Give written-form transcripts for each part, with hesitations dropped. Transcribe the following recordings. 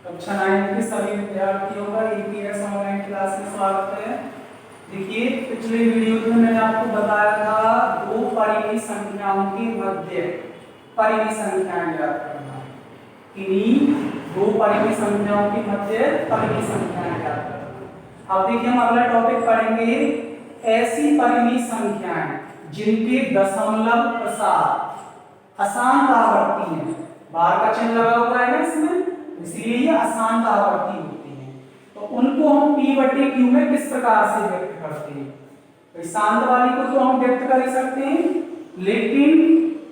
कक्षा 9 के सभी विद्यार्थियों का ईपीएस ऑनलाइन क्लास में स्वागत है। देखिए, पिछले वीडियो में मैंने आपको बताया था दो परिमेय संख्याओं के मध्य परिमेय संख्याएं ज्ञात करना। इन्हीं दो परिमेय संख्याओं के मध्य परिमेय संख्याएं ज्ञात करना। अब देखिए, हम अगला टॉपिक पढ़ेंगे ऐसी परिमेय संख्याएं जिनके दशमलव प्रसार अशांत आवर्ती है। बार का चिन्ह लगा हुआ है ना इसमें, इसलिए ये अशांत आवर्ती होती है। तो उनको हम p बटे q में किस प्रकार से व्यक्त करते हैं? तो शांत वाली को तो हम व्यक्त कर ही सकते हैं, लेकिन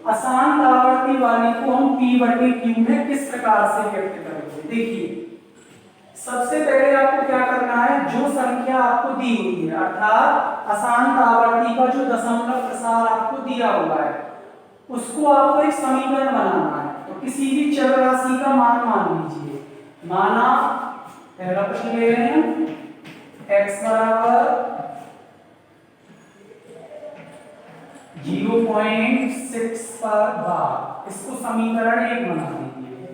अशांत आवर्ती वाली को हम p बटे q में किस प्रकार से व्यक्त करेंगे? देखिए, सबसे पहले आपको क्या करना है, जो संख्या आपको दी हुई है अर्थात अशांत आवर्ती का जो दशमलव प्रसार आपको दिया हुआ है उसको आपको एक समीकरण बनाना है। तो किसी भी चर राशि का मान मान लीजिए, माना पहला प्रश्न ले रहे हैं x बराबर 0.6 पर बार, इसको समीकरण 1 बना दीजिए।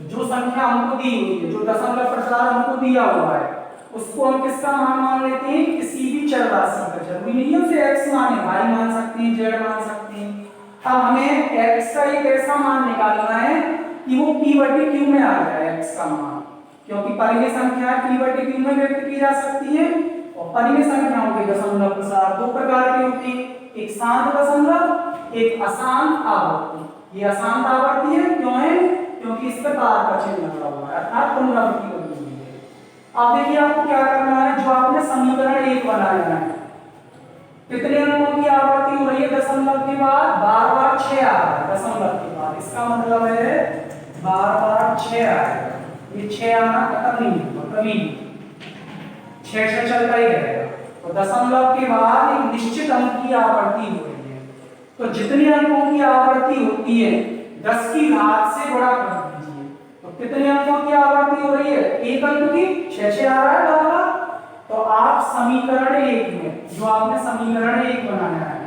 जो संख्या हमको दी हुई है, जो दशमलव प्रसार हमको दिया हुआ है, उसको हम किसका मान मान लेते हैं? किसी भी चर राशि का। जरूरी नहीं है उसे x मान है, y मान सकते हैं, z मान सकते हैं। अब हमें x का एक ऐसा मान निकालना है कि वो p बटे q में आ जाए x का मान, क्योंकि परिमेय संख्या p बटे q में व्यक्त की जा सकती है। और परिमेय संख्याओं के दशमलव प्रसार दो प्रकार के होते हैं, एक शांत दशमलव, एक अशांत आवर्ती। ये अशांत आवर्ती है, क्यों है? क्योंकि इस पर बार का चिन्ह लगा हुआ है अर्थात पुनरावृत्ति बनी हुई है। अब देखिए, आपको क्या करना है, जो आपने समीकरण 1 बनाया है, कितने अंकों की आवर्ती हो रही है दशमलव के बाद? बार बार 6 आ रहा है दशमलव के बाद, इसका मतलब है बार बार 6 आएगा। ये 6 आना खत्म नहीं होगा कभी, 6 से चलता ही रहेगा। तो दशमलव के बाद एक निश्चित अंक की आवर्ती हो रही है, तो जितने अंकों की आवर्ती होती है 10 की घात से गुणा कर दीजिए। तो कितने अंकों की आवर्ती हो रही है? एक अंक की, 6 आ रहा है बार। तो आप समीकरण 1 में, जो आपने समीकरण 1 बनाया है,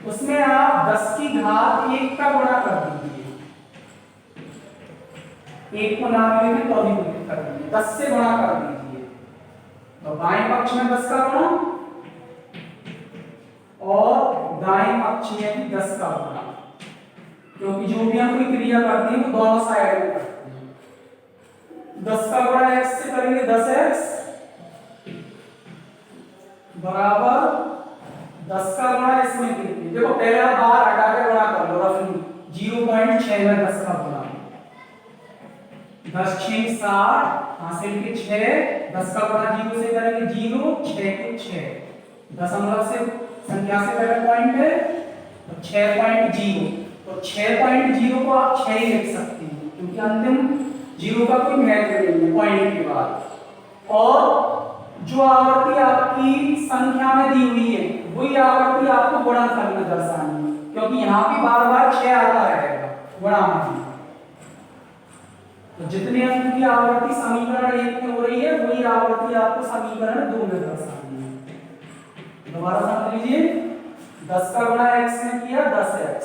उसमें आप 10 की घात 1 का गुणा कर दीजिए। 1 को ना मिले तो भी कर दीजिए, 10 से गुणा कर दीजिए। तो बाएं पक्ष में 10 का गुणा और दाएं पक्ष में भी 10 का गुणा, क्योंकि जो भी हम कोई क्रिया करते हैं वो दोनों साइड में करते हैं। 10 का गुणा x से करेंगे 10x बराबर 10 का गुणा इसमें कीजिए। देखो, पहले आप बाहर हटा के गुणा कर लो रफली, 0.6 में 10 का गुणा, 10 6 60, हासिल के 6, 10 का गुणा 0 से करेंगे 0, 6 के 6, दशमलव से संख्या से पहले पॉइंट है तो 6.0, तो 6.0 को आप 6 ही लिख सकते हैं, क्योंकि अंतिम 0 का कोई महत्व नहीं है पॉइंट के बाद। और जो आवर्ती आपकी संख्या में दी हुई है वही आवर्ती आपको गुणनफल में दर्शानी है, क्योंकि यहाँ भी बार बार 6 आता रहेगा गुणा में। तो जितने अंक की आवर्ती समीकरण 1 में हो रही है वही आवर्ती आपको समीकरण 2 में दर्शानी है। दोबारा समझ लीजिए, 10 का गुणा x में किया 10x,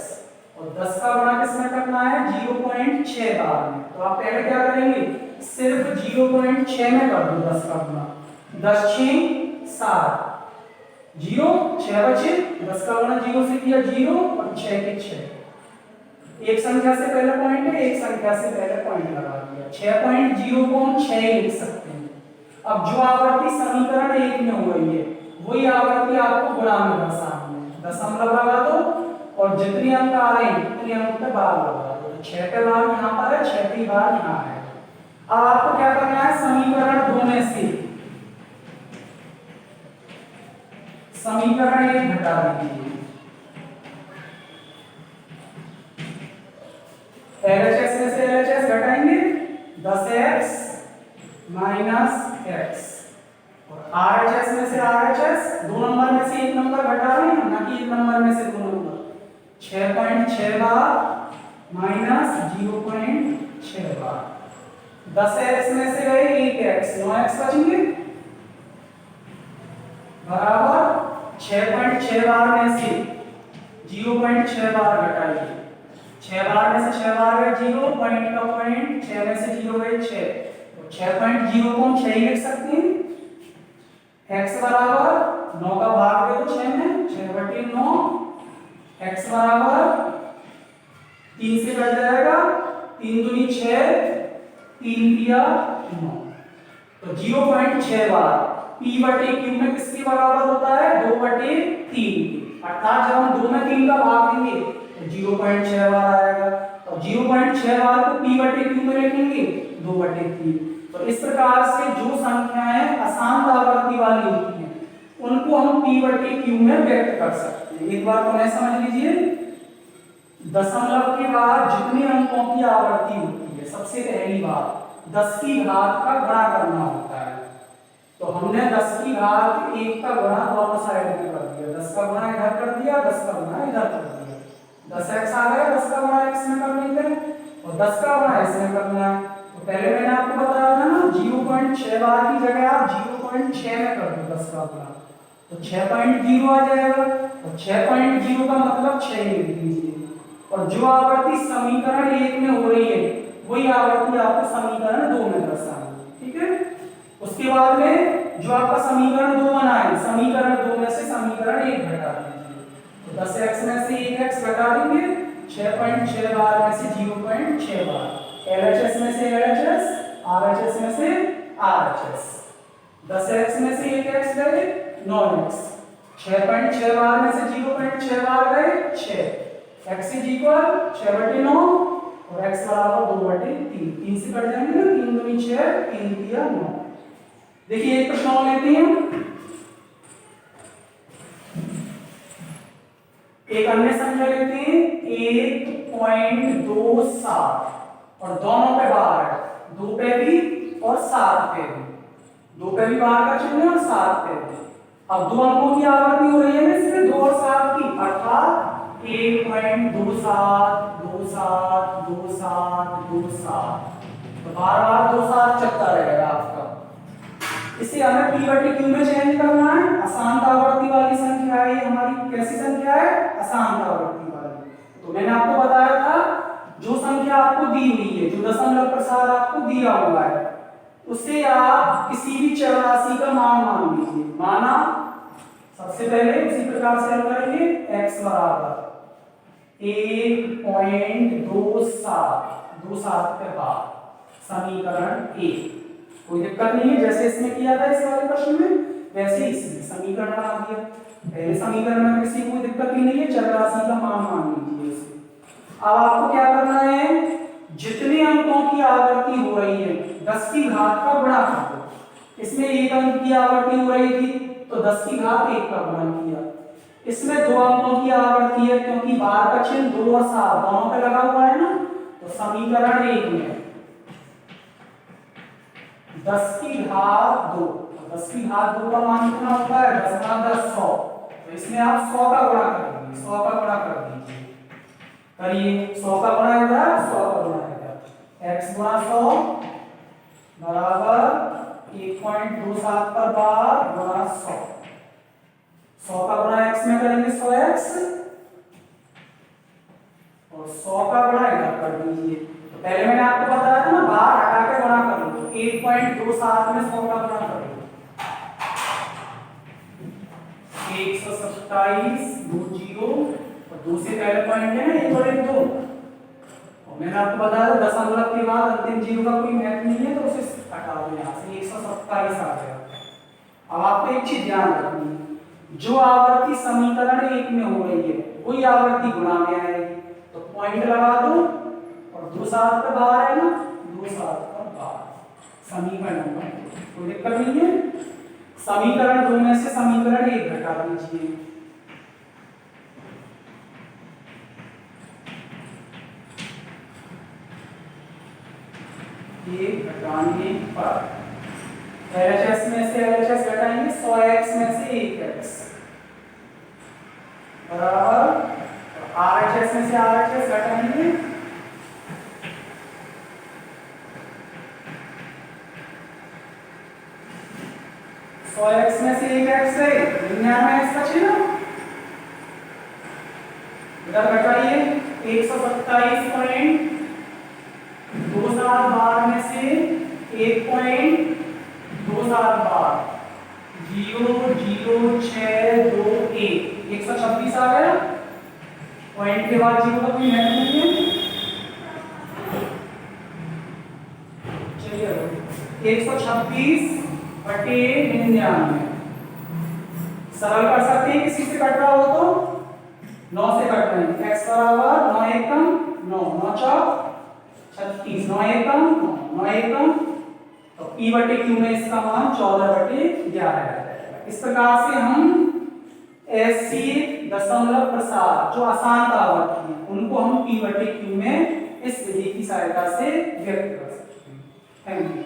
और 10 का गुणा किसमें करना है? 0.6 बार में। तो आप पहले क्या करेंगे, सिर्फ 0.6 में कर दो 10 का गुणा, 10 6 60, 0 6 बचे, 10 का गुणा 0 से किया 0 और 6 के 6, एक संख्या से पहले पॉइंट है, एक संख्या से पहले पॉइंट लगा दिया। 6.0 को हम 6 ही लिख सकते हैं। अब जो आवर्ती समीकरण 1 में हो रही है वही आवर्ती आपको गुणा में दर्शानी है। दशमलव लगा दो और जितने अंक आ रहे हैं उतने अंक पे बार लगा दो। तो 6 पे बार यहाँ पर है, 6 पे बार यहाँ है। अब आपको क्या करना है, समीकरण 2 में से समीकरण 1 घटा दीजिए। LHS में से LHS घटाएंगे, 10x माइनस x, और RHS में से RHS, 2 नंबर में से 1 नंबर घटा रहे हैं ना कि 1 नंबर में से 2 नंबर, 6.6 बार माइनस 0.6 बार। 10x में से गए 1x, 9x बचेंगे बराबर 6.6 बार में से 0.6 बार घटाइए 6 बार में से 6 बार गए 0, पॉइंट का पॉइंट, 6 में से 0 गए 6, तो 6.0 को हम 6 ही लिख सकते हैं। x बराबर 9 का भाग दे दो 6 में, 6/9, x बराबर 3 से कट जाएगा, 3 दूनी 6, 3 दिया 9, तो 0.6 बार p/q में किसके बराबर होता है? 2/3 अर्थात जब हम 2 में 3 का भाग देंगे तो 0.6 बार आएगा, और 0.6 बार को p/q में लिखेंगे 2/3। तो इस प्रकार से जो संख्याएं अशांत आवर्ती वाली होती हैं उनको हम p/q में व्यक्त कर सकते हैं। एक बार को समझ लीजिए, दशमलव के बाद जितने अंकों की आवर्ती होती है, सबसे पहली बात 10 की घात का गुणा करना होता है। तो हमने 10 की घात 1 का गुणा दोनों साइड में कर दिया, 10 का गुणा इधर कर दिया, 10 का गुणा इधर कर दिया, 10x आ गया, 10 का गुणा x में कर लेंगे और 10 का गुणा इसमें करना है। तो पहले मैंने आपको बताया था ना 0.6 बार की जगह आप 0.6 में कर दो 10 का गुणा, तो 6.0 आ जाएगा, तो 6.0 का मतलब 6 लिख दीजिए, और जो आवर्ती समीकरण 1 में हो रही है वही आवर्ती आपको समीकरण 2 में दर्शानी है, ठीक है। उसके बाद में जो आपका समीकरण 2 बना है, समीकरण 2 में से समीकरण 1 घटा दीजिए, तो 10x में से 1x घटा देंगे, 6.6 बार में से 0.6 बार, LHS में से LHS, RHS में से RHS, 10x में से 1x गए 9x, 6.6 बार में से 0.6 बार गए 6, x इज इक्वल 6/9 और x बराबर 2/3, 3 से कट जाएंगे ना, 3 दूनी 6, 3 दिया 9। देखिए एक प्रश्न और लेते हैं, एक अन्य संख्या लेते हैं 1.27 और दोनों पे बार है, 2 पे भी और 7 पे भी, 2 पे भी बार का चिन्ह है और 7 पे भी। अब दो अंकों की आवर्ती हो रही है ना इसमें 2 और 7 की, अर्थात 1.27 27 27 27, तो बार बार 27 चलता रहेगा आपका। इसे हमें p/q में चेंज करना है, अशांत आवर्ती वाली संख्या है हमारी, कैसी संख्या है? अशांत आवर्ती वाली। तो मैंने आपको बताया था जो संख्या आपको दी हुई है, जो दशमलव प्रसार आपको दिया हुआ है, उसे आप किसी भी चर राशि का मान मान लीजिए। माना सबसे पहले उसी प्रकार से हल करेंगे, x बराबर 1.27 के बाद समीकरण 1, कोई दिक्कत नहीं है, जैसे इसमें किया था इस वाले प्रश्न में वैसे ही इसमें समीकरण बना दिया। पहले समीकरण में किसी कोई दिक्कत ही नहीं है, चर राशि का मान मान लीजिए इसे। अब आपको क्या करना है, जितने अंकों की आवर्ती हो रही है 10 की घात का गुणा कर दो। इसमें 1 अंक की आवर्ती हो रही थी तो 10 की घात 1 का गुणा किया। इसमें 2 अंकों की आवर्ती है, क्योंकि बार का चिन्ह 2 और 7 दोनों पे लगा हुआ है ना, तो समीकरण 1 में 10 की घात 2, 10 की घात 2 का मान कितना होता है? 10 का 10 100, तो इसमें आप 100 का गुणा कर दीजिए, 100 का गुणा कर दीजिए, करिए 100 का गुणा इधर, 100 का गुणा इधर, x गुणा 100 बराबर 1.27 पर बार गुणा 100, 100 का गुणा x में करेंगे 100x और 100 का गुणा इधर कर दीजिए। तो पहले मैंने आपको बताया था ना, बार हटा के गुणा कर लो, 1.27 में 100 का गुणा कर लो, 127 2 0 और 2 से पहले पॉइंट है ना 1 और 1 2, और मैंने आपको बताया था दशमलव के बाद अंतिम जीरो का कोई महत्व नहीं है, तो उसे हटा दो यहाँ से, 127 आ गया। अब आपको एक चीज ध्यान रखनी है, जो आवर्ती समीकरण 1 में हो रही है वही आवर्ती गुणा में आएगी, तो पॉइंट लगा दो और 2 7 का बार है ना, 2 7 का बार, समीकरण में कोई दिक्कत नहीं है। समीकरण 2 में से समीकरण 1 घटा दीजिए, एक घटाने पर LHS में से LHS घटाएंगे, 100x में से 1x बराबर, RHS में से RHS घटाएंगे, 100x में से 1x है 99x बचेगा, इधर घटाइए 127.27 बार में से 1.27 बार 00621 126 आ गया। पॉइंट के बाद जीरो का कोई वैल्यू नहीं है। चलिए 126/99 सरल कर सकते हैं। किसी से कट रहा हो तो 9 से कट रहे हैं। x बराबर 9 एकम 9 9 चौक 36 9 एकम 9 एकम तो p/q में इसका मान 14/11 है। इस प्रकार से हम ऐसी दशमलव प्रसार जो आसान आवर्ती हैं उनको हम p/q में इस विधि की सहायता से व्यक्त कर सकते हैं। Thank you.